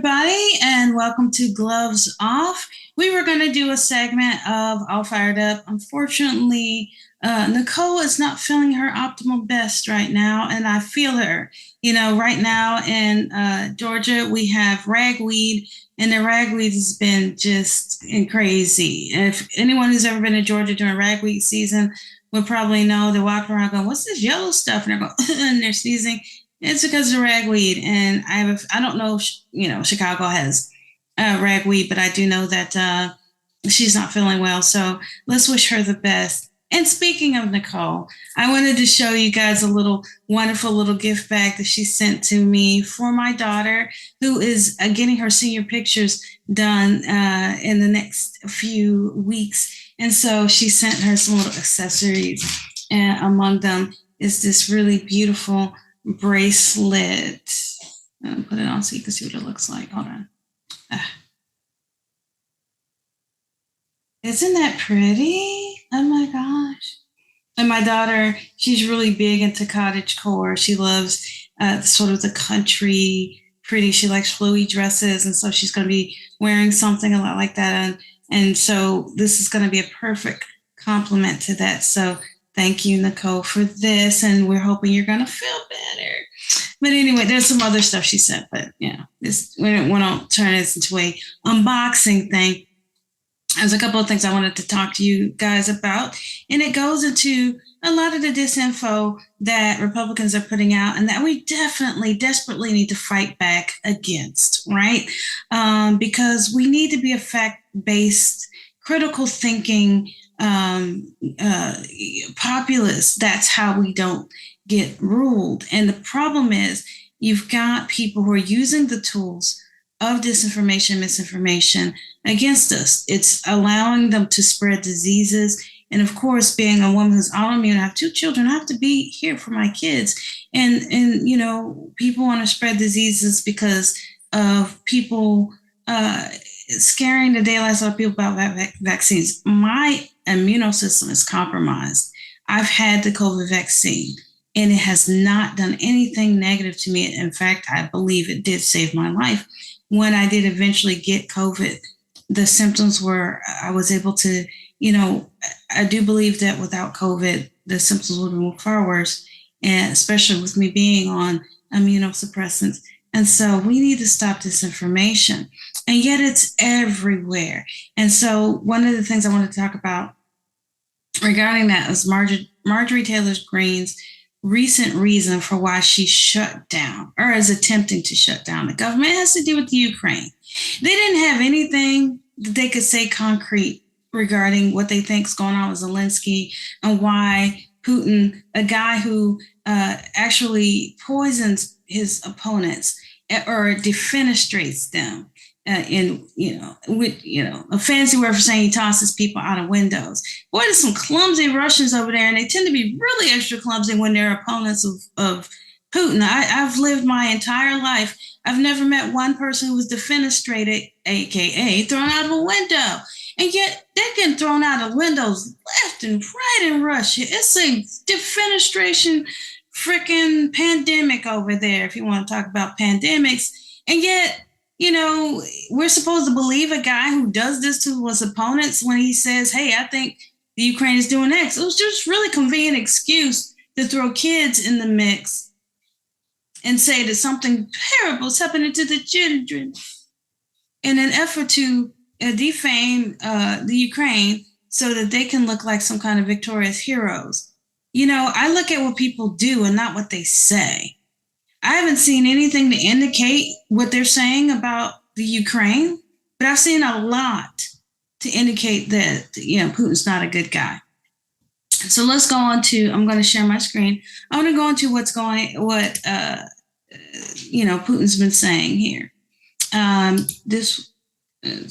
everybody, and welcome to Gloves Off. We were going to do a segment of All Fired Up. Unfortunately, Nicole is not feeling her optimal best right now, and I feel her. You know, right now in Georgia, we have ragweed, and the ragweed has been just crazy. If anyone who's ever been to Georgia during ragweed season would probably know they're walking around going, "What's this yellow stuff?" And they're going, and they're sneezing. It's because of ragweed, and I don't know if Chicago has ragweed, but I do know that she's not feeling well. So let's wish her the best. And speaking of Nicole, I wanted to show you guys a little wonderful little gift bag that she sent to me for my daughter, who is getting her senior pictures done in the next few weeks. And so she sent her some little accessories, and among them is this really beautiful bracelet. I'll put it on so you can see what it looks like. Hold on. Isn't that pretty? Oh my gosh. And my daughter, she's really big into cottagecore. She loves sort of the country pretty. She likes flowy dresses. And so she's going to be wearing something a lot like that. And so this is going to be a perfect complement to that. So thank you, Nicole, for this. And we're hoping you're going to feel better. But anyway, there's some other stuff she sent, but we don't turn this into a unboxing thing. There's a couple of things I wanted to talk to you guys about, and it goes into a lot of the disinfo that Republicans are putting out, and that we definitely, desperately need to fight back against, right? Because we need to be a fact-based, critical thinking populace. That's how we don't get ruled. And the problem is you've got people who are using the tools of disinformation, misinformation against us. It's allowing them to spread diseases. And of course, being a woman who's autoimmune, I have two children, I have to be here for my kids. And people want to spread diseases because of people scaring the daylights out of people about vaccines. My immune system is compromised. I've had the COVID vaccine, and it has not done anything negative to me. In fact, I believe it did save my life. When I did eventually get COVID, the symptoms were, I was able to, I do believe that without COVID, the symptoms would have been far worse, and especially with me being on immunosuppressants. And so we need to stop disinformation. And yet it's everywhere. And so one of the things I want to talk about regarding that is Marjorie Taylor Greene's recent reason for why she shut down or is attempting to shut down the government. It has to do with the Ukraine. They didn't have anything that they could say concrete regarding what they think is going on with Zelensky and why Putin, a guy who actually poisons his opponents or defenestrates them, a fancy word for saying he tosses people out of windows. Boy, there's some clumsy Russians over there, and they tend to be really extra clumsy when they're opponents of Putin. I've lived my entire life. I've never met one person who was defenestrated, aka thrown out of a window. And yet they're getting thrown out of windows left and right in Russia. It's a defenestration freaking pandemic over there, if you want to talk about pandemics. And yet, we're supposed to believe a guy who does this to his opponents when he says, hey, I think the Ukraine is doing X. It was just really convenient excuse to throw kids in the mix and say that something terrible is happening to the children in an effort to defame the Ukraine so that they can look like some kind of victorious heroes. I look at what people do and not what they say. I haven't seen anything to indicate what they're saying about the Ukraine, but I've seen a lot to indicate that, Putin's not a good guy. So let's go on to, I'm going to share my screen. I want to go into what Putin's been saying here. Let's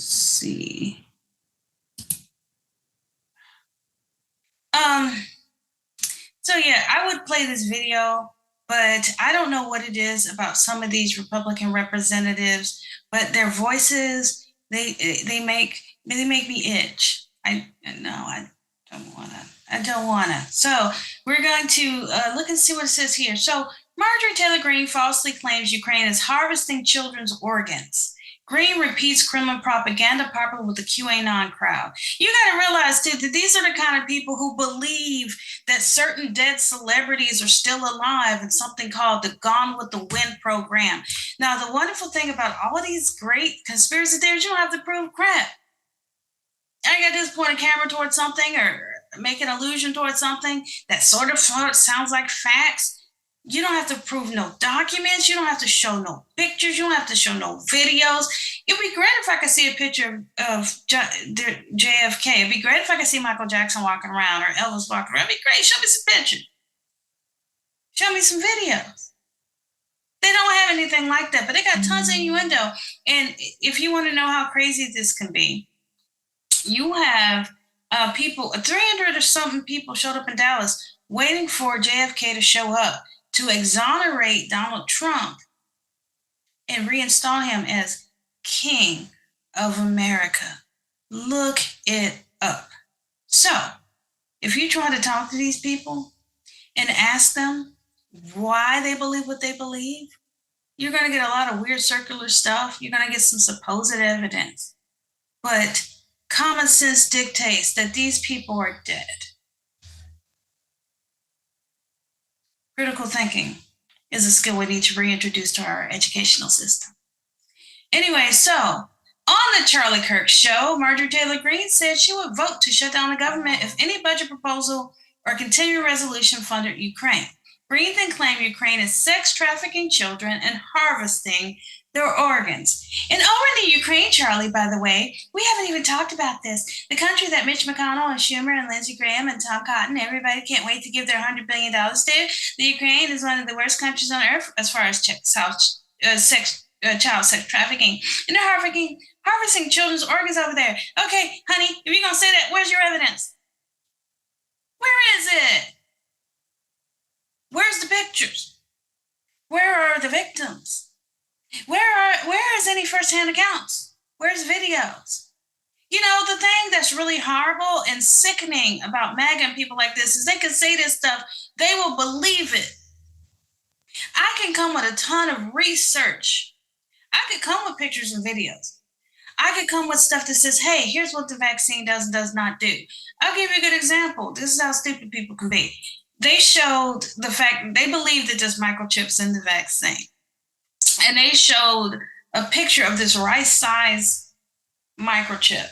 see. I would play this video, but I don't know what it is about some of these Republican representatives, but their voices, they make me itch. I don't wanna. So we're going to look and see what it says here. So Marjorie Taylor Greene falsely claims Ukraine is harvesting children's organs Green repeats Kremlin propaganda popular with the QAnon crowd. You got to realize, too, that these are the kind of people who believe that certain dead celebrities are still alive in something called the Gone with the Wind program. Now, the wonderful thing about all of these great conspiracy theories, you don't have to prove crap. I got to just point a camera towards something or make an allusion towards something that sort of sounds like facts. You don't have to prove no documents. You don't have to show no pictures. You don't have to show no videos. It'd be great if I could see a picture of JFK. It'd be great if I could see Michael Jackson walking around or Elvis walking around. It'd be great. Show me some pictures. Show me some videos. They don't have anything like that, but they got tons of innuendo. And if you want to know how crazy this can be, you have people, 300 or something people showed up in Dallas waiting for JFK to show up to exonerate Donald Trump and reinstall him as King of America. Look it up. So, if you try to talk to these people and ask them why they believe what they believe, you're going to get a lot of weird circular stuff. You're going to get some supposed evidence. But common sense dictates that these people are dead. Critical thinking is a skill we need to reintroduce to our educational system. Anyway, so on the Charlie Kirk show, Marjorie Taylor Greene said she would vote to shut down the government if any budget proposal or continuing resolution funded Ukraine. Greene then claimed Ukraine is sex trafficking children and harvesting their organs. And over in the Ukraine, Charlie, by the way, we haven't even talked about this. The country that Mitch McConnell and Schumer and Lindsey Graham and Tom Cotton, everybody can't wait to give their $100 billion to. The Ukraine is one of the worst countries on earth as far as child sex trafficking. And they're harvesting children's organs over there. Okay, honey, if you're going to say that, where's your evidence? Where is it? Where's the pictures? Where are the victims? Where is any firsthand accounts? Where's videos? You know, the thing that's really horrible and sickening about MAGA and people like this is they can say this stuff, they will believe it. I can come with a ton of research. I could come with pictures and videos. I could come with stuff that says, hey, here's what the vaccine does and does not do. I'll give you a good example. This is how stupid people can be. They showed the fact they believe that there's microchips in the vaccine. And they showed a picture of this rice-sized microchip.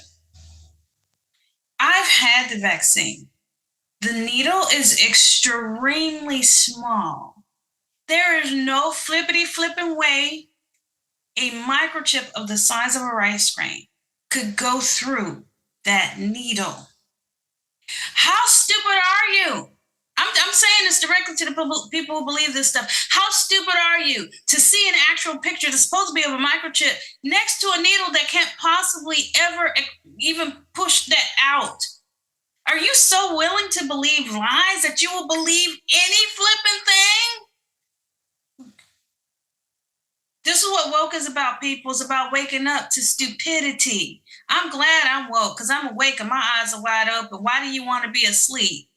I've had the vaccine. The needle is extremely small. There is no flippity-flipping way a microchip of the size of a rice grain could go through that needle. How stupid are you? I'm saying this directly to the people who believe this stuff. How stupid are you to see an actual picture that's supposed to be of a microchip next to a needle that can't possibly ever even push that out? Are you so willing to believe lies that you will believe any flipping thing? This is what woke is about, people. It's about waking up to stupidity. I'm glad I'm woke because I'm awake and my eyes are wide open. Why do you want to be asleep?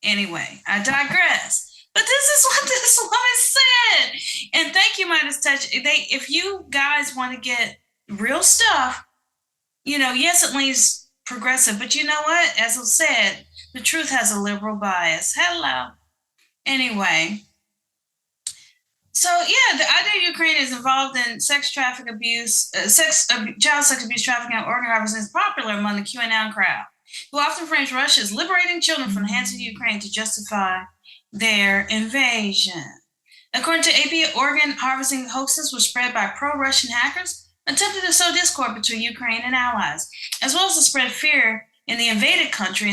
Anyway, I digress. But this is what this woman said. And thank you, Midas Touch. If you guys want to get real stuff, yes, it leans progressive. But you know what? As I said, the truth has a liberal bias. Hello. Anyway. So, yeah, the idea Ukraine is involved in sex traffic abuse, child sex abuse, trafficking, and organ harvesting is popular among the QAnon crowd, who often frames Russia's liberating children from the hands of Ukraine to justify their invasion. According to AP, organ harvesting hoaxes were spread by pro-Russian hackers attempting to sow discord between Ukraine and allies, as well as to spread fear in the invaded country,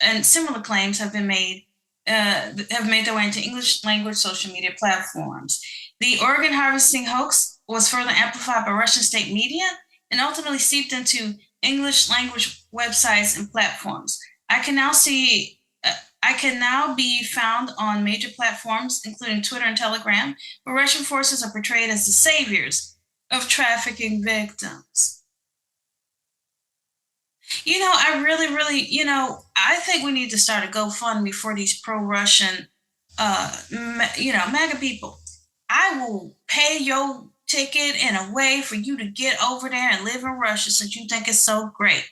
and similar claims have made their way into English language social media platforms. The organ harvesting hoax was further amplified by Russian state media and ultimately seeped into English language websites and platforms. I can now be found on major platforms, including Twitter and Telegram, where Russian forces are portrayed as the saviors of trafficking victims. I really, I think we need to start a GoFundMe for these pro-Russian, MAGA people. I will pay your ticket and a way for you to get over there and live in Russia since you think it's so great.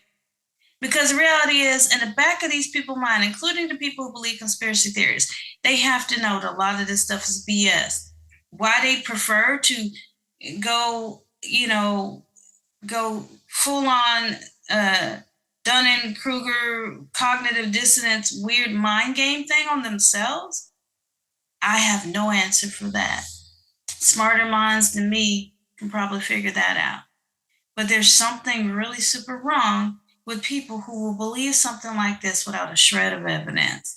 Because the reality is, in the back of these people's mind, including the people who believe conspiracy theories, they have to know that a lot of this stuff is BS. Why they prefer to go, go full on Dunning-Kruger cognitive dissonance, weird mind game thing on themselves? I have no answer for that. Smarter minds than me can probably figure that out. But there's something really super wrong with people who will believe something like this without a shred of evidence.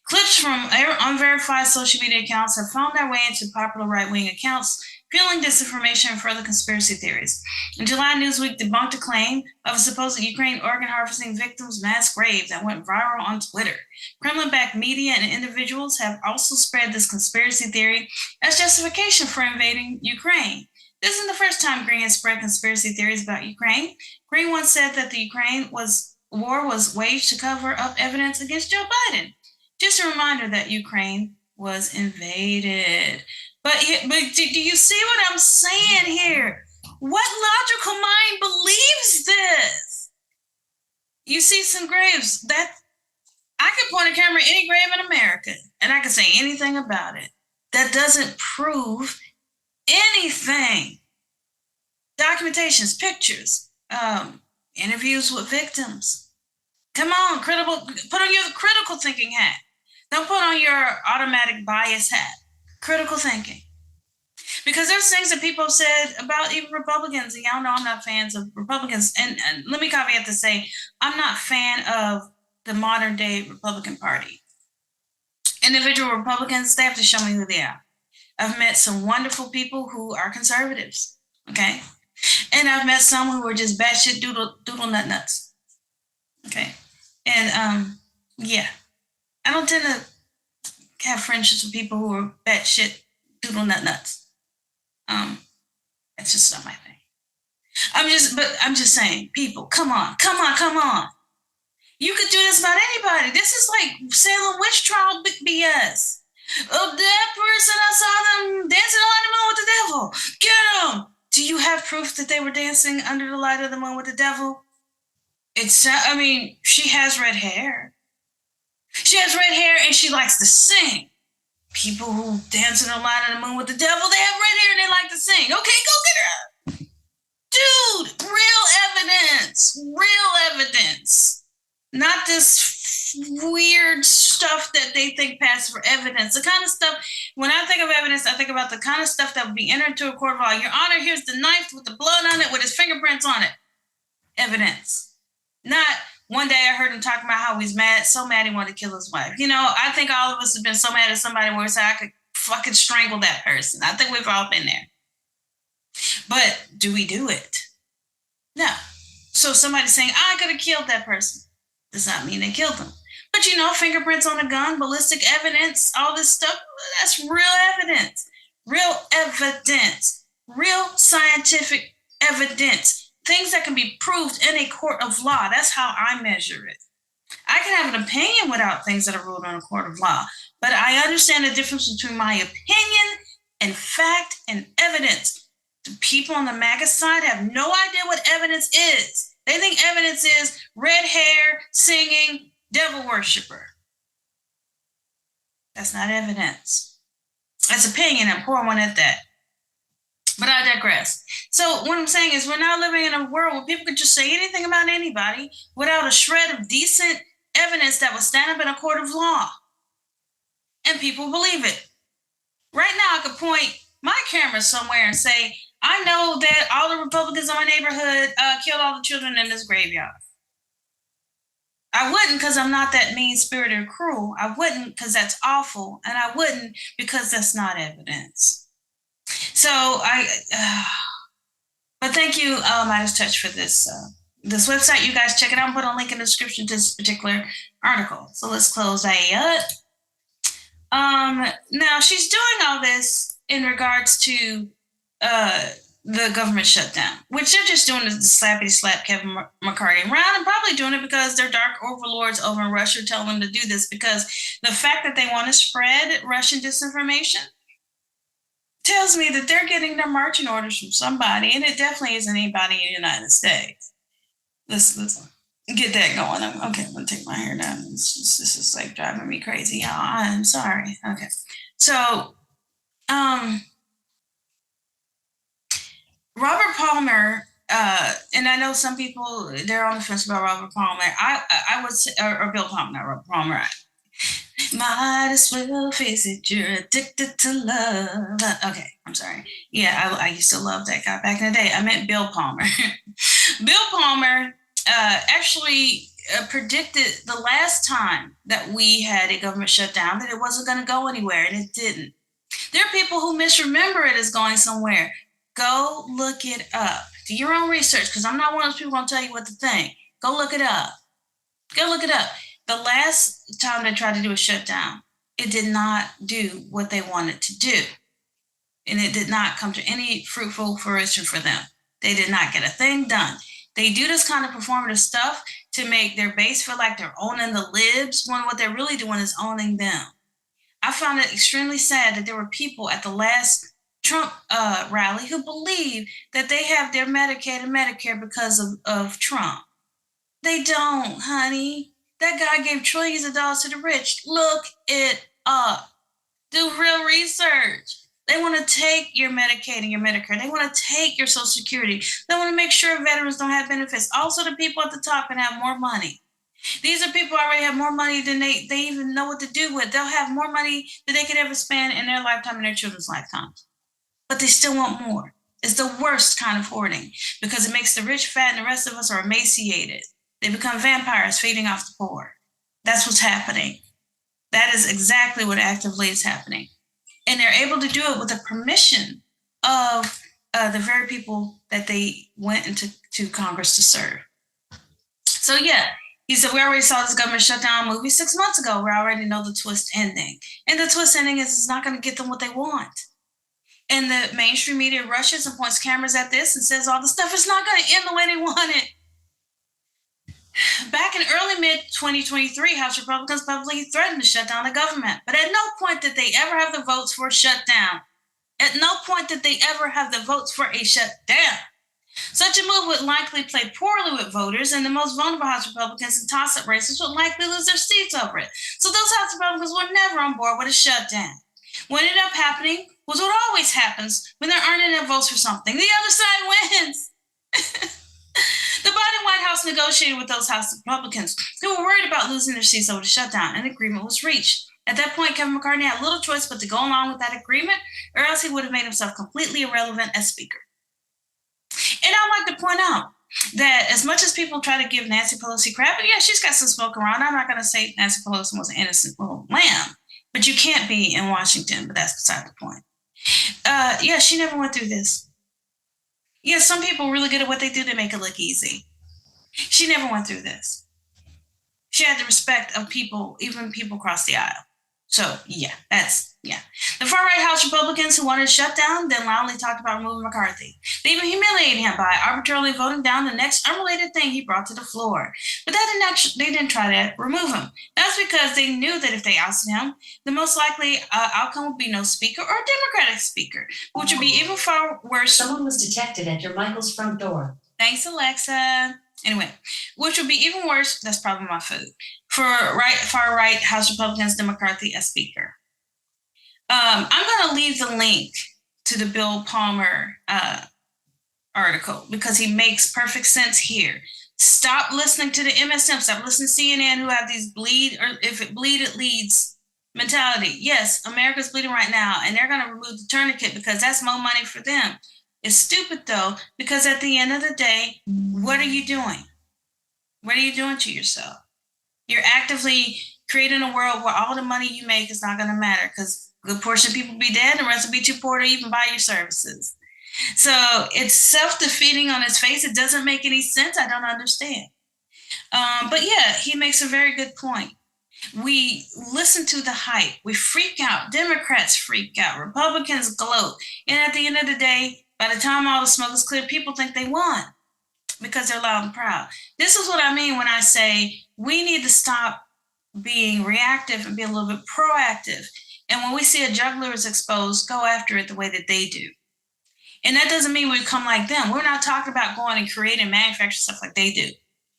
Clips from unverified social media accounts have found their way into popular right-wing accounts, fueling disinformation and further conspiracy theories. In July, Newsweek debunked a claim of a supposed Ukraine organ harvesting victim's mass grave that went viral on Twitter. Kremlin-backed media and individuals have also spread this conspiracy theory as justification for invading Ukraine. This isn't the first time Green has spread conspiracy theories about Ukraine. Green once said that the Ukraine war was waged to cover up evidence against Joe Biden. Just a reminder that Ukraine was invaded. But do you see what I'm saying here? What logical mind believes this? You see some graves that I could point a camera at any grave in America and I could say anything about it. That doesn't prove anything. Documentations, pictures, interviews with victims. Come on, put on your critical thinking hat. Don't put on your automatic bias hat. Critical thinking. Because there's things that people have said about even Republicans, and y'all know I'm not fans of Republicans. And let me caveat to say, I'm not a fan of the modern day Republican Party. Individual Republicans, they have to show me who they are. I've met some wonderful people who are conservatives, okay? And I've met some who are just batshit doodle nut nuts, okay? And yeah, I don't tend to have friendships with people who are batshit doodle nut nuts. It's just not my thing. I'm just saying, people, come on. You could do this about anybody. This is like Salem witch trial BS. Oh, that person, I saw them dancing on the moon with the devil. Get them. Do you have proof that they were dancing under the light of the moon with the devil? She has red hair. She has red hair and she likes to sing. People who dance in the light of the moon with the devil, they have red hair and they like to sing. Okay, go get her. Dude, real evidence. Not this weird stuff that they think passes for evidence. The kind of stuff, when I think of evidence, I think about the kind of stuff that would be entered into a court of law. Your Honor, here's the knife with the blood on it, with his fingerprints on it. Evidence. Not one day I heard him talking about how he's mad, so mad he wanted to kill his wife. I think all of us have been so mad at somebody where we say, I could fucking strangle that person. I think we've all been there. But do we do it? No. So somebody's saying, I could have killed that person. Does not mean they killed them. But fingerprints on a gun, ballistic evidence, all this stuff, that's real evidence. Real scientific evidence. Things that can be proved in a court of law. That's how I measure it. I can have an opinion without things that are ruled in a court of law. But I understand the difference between my opinion and fact and evidence. The people on the MAGA side have no idea what evidence is. They think evidence is red hair, singing, devil worshiper. That's not evidence. That's opinion, and poor one at that. But I digress. So what I'm saying is we're now living in a world where people can just say anything about anybody without a shred of decent evidence that will stand up in a court of law. And people believe it. Right now, I could point my camera somewhere and say, I know that all the Republicans in my neighborhood killed all the children in this graveyard. I wouldn't because I'm not that mean-spirited or cruel. I wouldn't because that's awful. And I wouldn't because that's not evidence. So but thank you, Midas Touch, for this website. You guys check it out. I'll put a link in the description to this particular article. So let's close that up. Now, she's doing all this in regards to the government shutdown, which they're just doing to slappy slap Kevin McCarthy around, and probably doing it because their dark overlords over in Russia tell them to do this, because the fact that they want to spread Russian disinformation, tells me that they're getting their marching orders from somebody, and it definitely isn't anybody in the United States. Let's get that going. Okay, I'm gonna take my hair down. This is like driving me crazy, y'all. I'm sorry. Okay, so um, Robert Palmer, and I know some people they're on the fence about Robert Palmer. I would say, or Bill Palmer, not Robert Palmer. Might as well face it, you're addicted to love. Okay, I'm sorry. Yeah, I used to love that guy back in the day. I meant Bill Palmer. Bill Palmer actually predicted the last time that we had a government shutdown that it wasn't going to go anywhere, and it didn't. There are people who misremember it as going somewhere. Go look it up. Do your own research, because I'm not one of those people who tell you what to think. Go look it up. Go look it up. The last time they tried to do a shutdown, it did not do what they wanted to do. And it did not come to any fruitful fruition for them. They did not get a thing done. They do this kind of performative stuff to make their base feel like they're owning the libs when what they're really doing is owning them. I found it extremely sad that there were people at the last Trump rally who believe that they have their Medicaid and Medicare because of Trump. They don't, honey. That guy gave trillions of dollars to the rich. Look it up. Do real research. They want to take your Medicaid and your Medicare. They want to take your Social Security. They want to make sure veterans don't have benefits. Also, the people at the top can have more money. These are people who already have more money than they even know what to do with. They'll have more money than they could ever spend in their lifetime and their children's lifetimes. But they still want more. It's the worst kind of hoarding because it makes the rich fat and the rest of us are emaciated. They become vampires feeding off the poor. That's what's happening. That is exactly what actively is happening. And they're able to do it with the permission of the very people that they went into Congress to serve. So, yeah, he said, we already saw this government shutdown movie 6 months ago. We already know the twist ending. And the twist ending is it's not going to get them what they want. And the mainstream media rushes and points cameras at this and says all the stuff is not going to end the way they want it. Back in early mid-2023, House Republicans publicly threatened to shut down the government, but at no point did they ever have the votes for a shutdown. At no point did they ever have the votes for a shutdown. Such a move would likely play poorly with voters, and the most vulnerable House Republicans in toss-up races would likely lose their seats over it. So those House Republicans were never on board with a shutdown. What ended up happening was what always happens when there aren't enough votes for something. The other side wins. The Biden White House negotiated with those House Republicans who were worried about losing their seats over the shutdown, and an agreement was reached. At that point, Kevin McCarthy had little choice but to go along with that agreement, or else he would have made himself completely irrelevant as Speaker. And I'd like to point out that as much as people try to give Nancy Pelosi crap, and yeah, she's got some smoke around. I'm not going to say Nancy Pelosi was an innocent little lamb, but you can't be in Washington, but that's beside the point. Yeah, she never went through this. Yeah, some people are really good at what they do to make it look easy. She never went through this. She had the respect of people, even people across the aisle. So, yeah. The far-right House Republicans who wanted a shutdown then loudly talked about removing McCarthy. They even humiliated him by arbitrarily voting down the next unrelated thing he brought to the floor. But they didn't try to remove him. That's because they knew that if they ousted him, the most likely outcome would be no speaker or a Democratic speaker, which would be even far worse. Someone was detected at your Michael's front door. Thanks, Alexa. Anyway, which would be even worse, that's probably my food, for far-right House Republicans, McCarthy as Speaker. I'm going to leave the link to the Bill Palmer article because he makes perfect sense here. Stop listening to the MSM. Stop listening to CNN who have these bleed, or if it bleed, it leads mentality. Yes, America's bleeding right now, and they're going to remove the tourniquet because that's more money for them. It's stupid, though, because at the end of the day, what are you doing? What are you doing to yourself? You're actively creating a world where all the money you make is not going to matter because a good portion of people will be dead and the rest will be too poor to even buy your services. So it's self-defeating on its face. It doesn't make any sense. I don't understand. But yeah, he makes a very good point. We listen to the hype. We freak out. Democrats freak out. Republicans gloat. And at the end of the day, by the time all the smoke is clear, people think they won because they're loud and proud. This is what I mean when I say we need to stop being reactive and be a little bit proactive And when we see a juggler is exposed, go after it the way that they do. And that doesn't mean we become like them. We're not talking about going and creating manufacturing stuff like they do.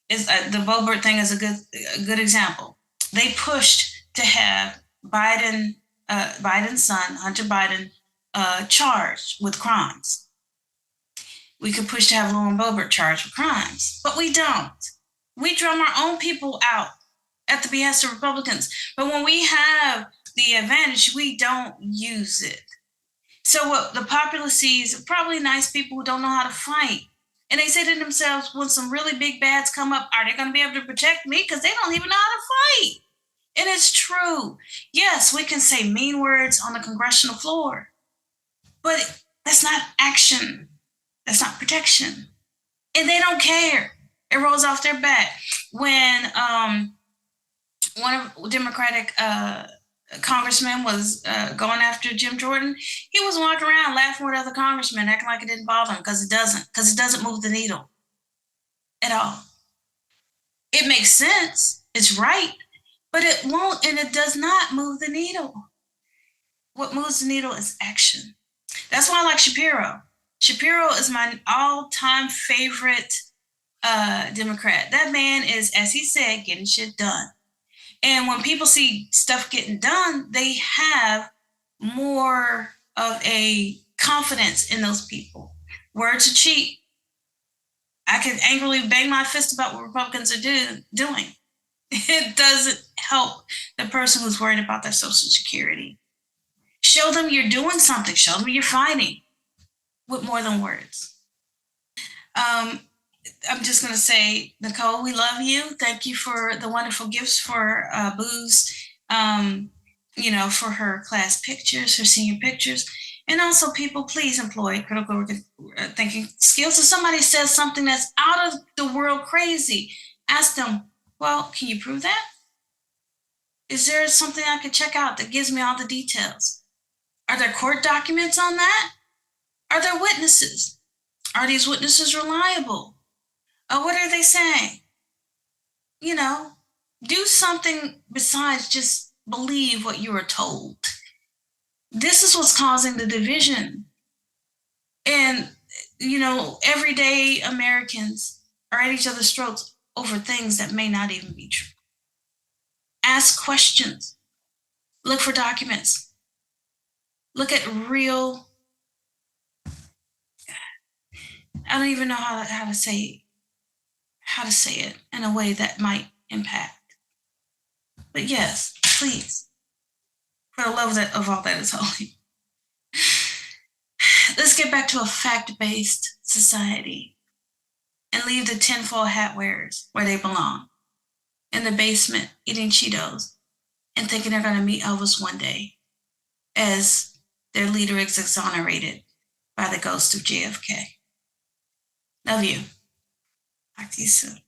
The Bobert thing is a good example. They pushed to have Biden's son, Hunter Biden, charged with crimes. We could push to have Lauren Boebert charged with crimes, but we don't. We drum our own people out at the behest of Republicans. But when we have the advantage, we don't use it. So what the populace sees are probably nice people who don't know how to fight. And they say to themselves, when some really big bads come up, are they going to be able to protect me? Because they don't even know how to fight. And it's true. Yes, we can say mean words on the congressional floor, but that's not action. That's not protection. And they don't care. It rolls off their back. When one of Democratic congressmen was going after Jim Jordan, he was walking around laughing with other congressmen, acting like it didn't bother him because it doesn't move the needle at all. It makes sense. It's right, but it won't, and it does not move the needle. What moves the needle is action. That's why I like Shapiro. Shapiro is my all-time favorite Democrat. That man is, as he said, getting shit done. And when people see stuff getting done, they have more of a confidence in those people. Words are cheap. I can angrily bang my fist about what Republicans are doing. It doesn't help the person who's worried about their Social Security. Show them you're doing something. Show them you're fighting with more than words. I'm just going to say, Nicole, we love you. Thank you for the wonderful gifts for Boo's, for her class pictures, her senior pictures. And also, people, please employ critical thinking skills. If somebody says something that's out of the world crazy, ask them, well, can you prove that? Is there something I could check out that gives me all the details? Are there court documents on that? Are there witnesses? Are these witnesses reliable? What are they saying? Do something besides just believe what you are told. This is what's causing the division. And, everyday Americans are at each other's throats over things that may not even be true. Ask questions. Look for documents. Look at real. I don't even know how to say it in a way that might impact. But yes, please, for the love of all that is holy, let's get back to a fact-based society and leave the tinfoil hat wearers where they belong, in the basement eating Cheetos and thinking they're going to meet Elvis one day as their leader is exonerated by the ghost of JFK. Love you. Talk to you soon.